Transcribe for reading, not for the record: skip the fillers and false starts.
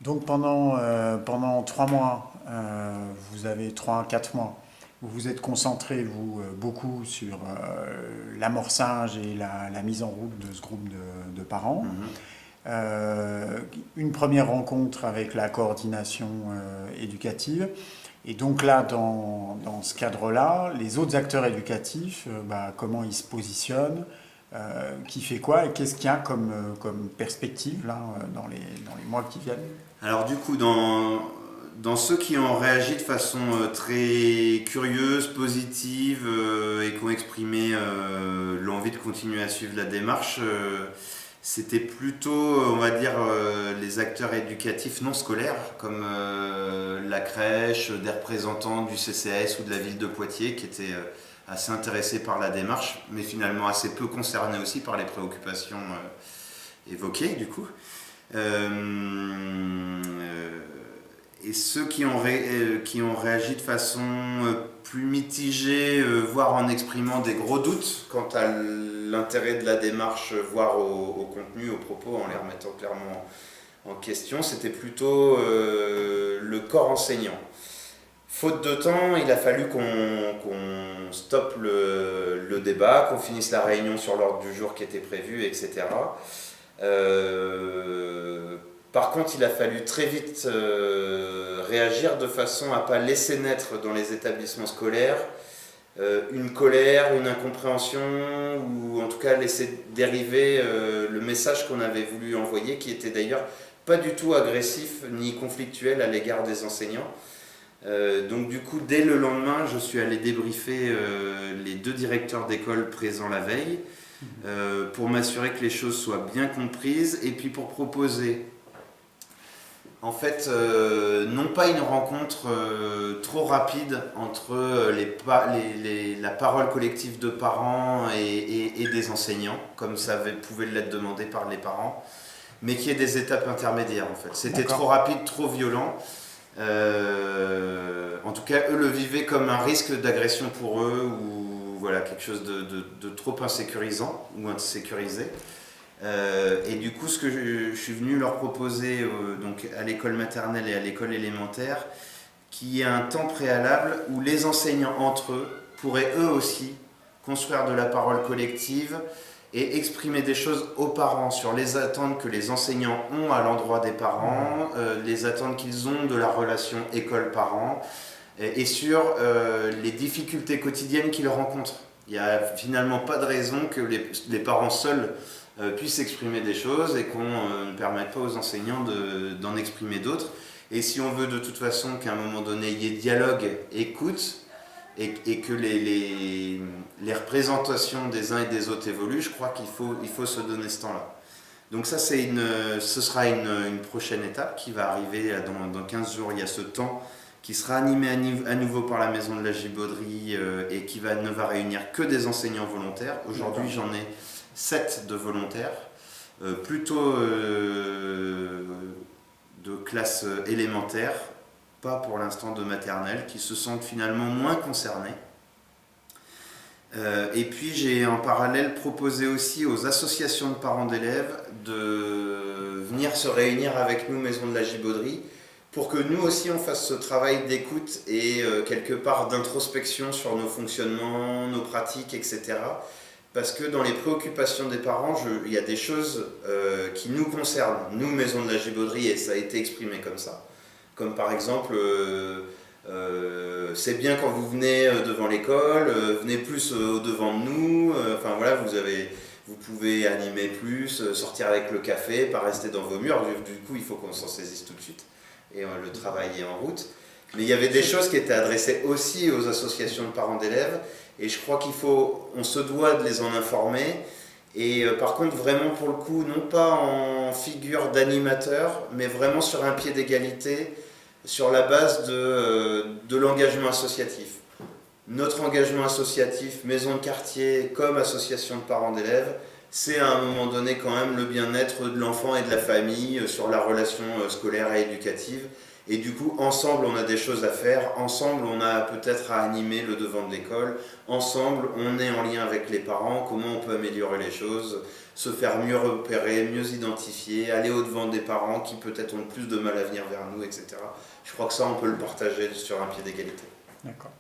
Donc pendant 3 mois, vous avez 3 à 4 mois, vous vous êtes concentré, vous, beaucoup sur l'amorçage et la mise en route de ce groupe de parents. Mhm. Euh, une première rencontre avec la coordination éducative. Et donc là, dans ce cadre-là, les autres acteurs éducatifs, comment ils se positionnent, qui fait quoi et qu'est-ce qu'il y a comme perspective là, dans les mois qui viennent? Alors du coup, dans ceux qui ont réagi de façon très curieuse, positive et qui ont exprimé l'envie de continuer à suivre la démarche, c'était plutôt, on va dire, les acteurs éducatifs non scolaires, comme la crèche, des représentants du CCAS ou de la ville de Poitiers, qui étaient assez intéressés par la démarche, mais finalement assez peu concernés aussi par les préoccupations évoquées, du coup. Et ceux qui ont réagi de façon plus mitigée, voire en exprimant des gros doutes quant à l'intérêt de la démarche, voire au contenu, aux propos, en les remettant clairement en question, c'était plutôt le corps enseignant. Faute de temps, il a fallu qu'on stoppe le débat, qu'on finisse la réunion sur l'ordre du jour qui était prévu, etc. Par contre, il a fallu très vite réagir de façon à ne pas laisser naître dans les établissements scolaires une colère, une incompréhension, ou en tout cas laisser dériver le message qu'on avait voulu envoyer, qui était d'ailleurs pas du tout agressif ni conflictuel à l'égard des enseignants. Donc du coup, dès le lendemain, je suis allé débriefer les deux directeurs d'école présents la veille pour m'assurer que les choses soient bien comprises et puis pour proposer en fait, non pas une rencontre trop rapide entre la parole collective de parents et des enseignants, comme ça pouvait l'être demandé par les parents, mais qu'il y ait des étapes intermédiaires en fait. C'était trop D'accord. rapide, trop violent. En tout cas, eux le vivaient comme un risque d'agression pour eux ou voilà, quelque chose de trop insécurisant ou insécurisé. Et du coup, ce que je suis venu leur proposer donc à l'école maternelle et à l'école élémentaire, qu'il y ait un temps préalable où les enseignants entre eux pourraient eux aussi construire de la parole collective et exprimer des choses aux parents sur les attentes que les enseignants ont à l'endroit des parents, les attentes qu'ils ont de la relation école-parent et sur les difficultés quotidiennes qu'ils rencontrent. Il n'y a finalement pas de raison que les parents seuls puissent exprimer des choses et qu'on ne permette pas aux enseignants d'en exprimer d'autres. Et si on veut de toute façon qu'à un moment donné il y ait dialogue, écoute, et que les représentations des uns et des autres évoluent, je crois qu'il faut se donner ce temps-là. Donc ça, ce sera une prochaine étape qui va arriver dans 15 jours. Il y a ce temps qui sera animé à nouveau par la Maison de la Gibauderie et qui ne va réunir que des enseignants volontaires. Aujourd'hui, j'en ai 7 de volontaires, plutôt de classe élémentaire, pas pour l'instant de maternelle, qui se sentent finalement moins concernés. Et puis j'ai en parallèle proposé aussi aux associations de parents d'élèves de venir se réunir avec nous, Maison de la Gibauderie, pour que nous aussi on fasse ce travail d'écoute et quelque part d'introspection sur nos fonctionnements, nos pratiques, etc. Parce que dans les préoccupations des parents, il y a des choses qui nous concernent, nous, Maison de la Gibauderie, et ça a été exprimé comme ça. Comme par exemple, c'est bien quand vous venez devant l'école, venez plus au devant de nous, enfin voilà, vous pouvez animer plus, sortir avec le café, pas rester dans vos murs, du coup il faut qu'on s'en saisisse tout de suite, et le travail est en route. Mais il y avait des choses qui étaient adressées aussi aux associations de parents d'élèves, et je crois on se doit de les en informer, et par contre vraiment pour le coup, non pas en figure d'animateur, mais vraiment sur un pied d'égalité, sur la base de l'engagement associatif. Notre engagement associatif, maison de quartier comme association de parents d'élèves, c'est à un moment donné quand même le bien-être de l'enfant et de la famille sur la relation scolaire et éducative. Et du coup, ensemble, on a des choses à faire. Ensemble, on a peut-être à animer le devant de l'école. Ensemble, on est en lien avec les parents. Comment on peut améliorer les choses, se faire mieux repérer, mieux identifier, aller au-devant des parents qui peut-être ont le plus de mal à venir vers nous, etc. Je crois que ça, on peut le partager sur un pied d'égalité. D'accord.